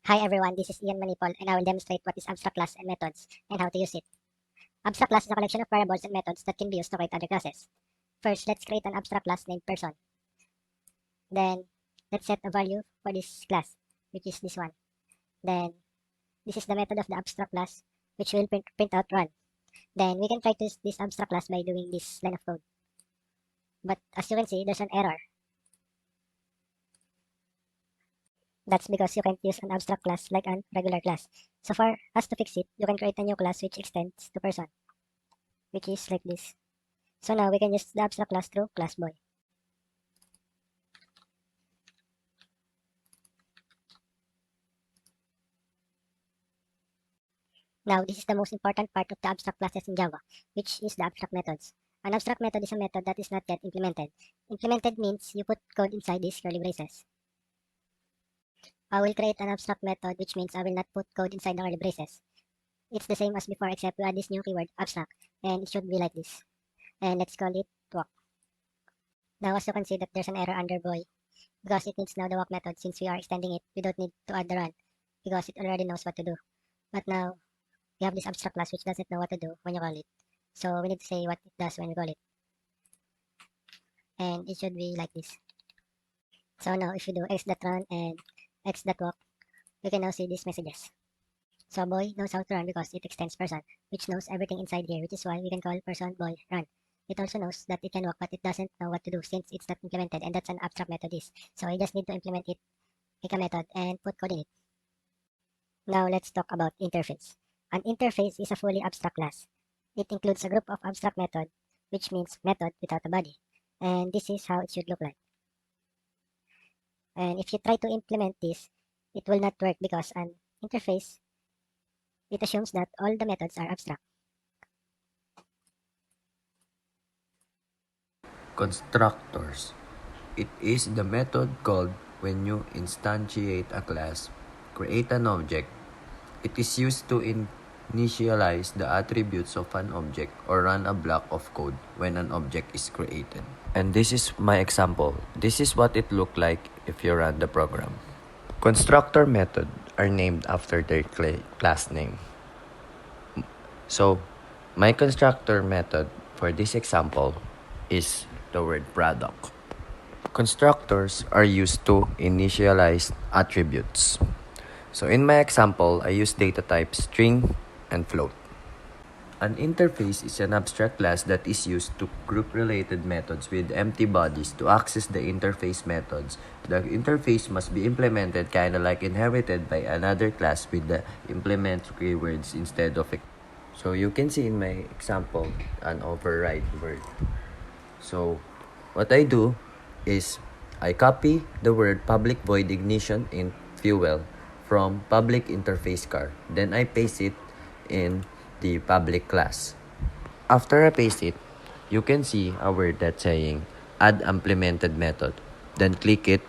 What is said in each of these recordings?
Hi everyone, this is Ian Manipol and I will demonstrate what is abstract class and methods and how to use it. Abstract class is a collection of variables and methods that can be used to create other classes. First, let's create an abstract class named person. Then, let's set a value for this class, which is this one. Then, this is the method of the abstract class, which will print out run. Then, we can try to use this abstract class by doing this line of code. But as you can see, there's an error. That's because you can't use an abstract class like a regular class. So for us to fix it, you can create a new class which extends to person, which is like this. So now we can use the abstract class through class boy. Now this is the most important part of the abstract classes in Java, which is the abstract methods. An abstract method is a method that is not yet implemented. Implemented means you put code inside these curly braces. I will create an abstract method, which means I will not put code inside the curly braces. It's the same as before, except we add this new keyword, abstract, and it should be like this. And let's call it walk. Now as you can see that there's an error under boy, because it needs now the walk method. Since we are extending it, we don't need to add the run, because it already knows what to do. But now, we have this abstract class which doesn't know what to do when you call it. So we need to say what it does when we call it. And it should be like this. So now if you do x.run and x.walk, you can now see these messages. So boy knows how to run because it extends person, which knows everything inside here, which is why we can call person boy run. It also knows that it can walk, but it doesn't know what to do since it's not implemented, and that's an abstract method is. So you just need to implement it, make a method, and put code in it. Now let's talk about interface. An interface is a fully abstract class. It includes a group of abstract methods, which means method without a body. And this is how it should look like. And if you try to implement this, it will not work because an interface, it assumes that all the methods are abstract. Constructors. It is the method called when you instantiate a class, create an object. It is used to initialize the attributes of an object or run a block of code when an object is created. And this is my example. This is what it looked like if you run the program. Constructor methods are named after their class name. So, my constructor method for this example is the word product. Constructors are used to initialize attributes. So in my example, I use data types string and float. An interface is an abstract class that is used to group related methods with empty bodies to access the interface methods. The interface must be implemented kinda like inherited by another class with the implement keywords instead of it. So you can see in my example an override word. So what I do is I copy the word public void ignition in fuel from public interface car. Then I paste it in the public class. After I paste it, you can see a word that's saying add implemented method. Then click it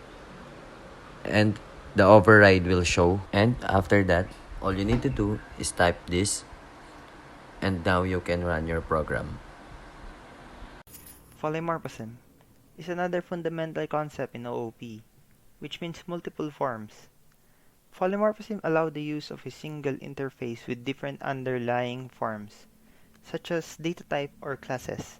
and the override will show. And after that, all you need to do is type this and now you can run your program. Polymorphism is another fundamental concept in OOP, which means multiple forms. Polymorphism allows the use of a single interface with different underlying forms, such as data type or classes.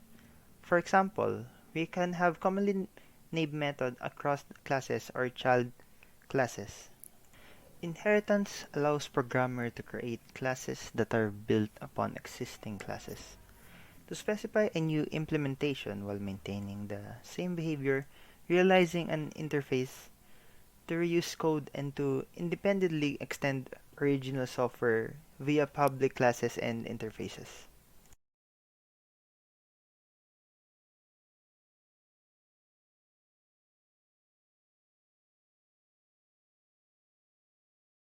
For example, we can have commonly named method across classes or child classes. Inheritance allows programmer to create classes that are built upon existing classes. To specify a new implementation while maintaining the same behavior, realizing an interface, to reuse code, and to independently extend original software via public classes and interfaces.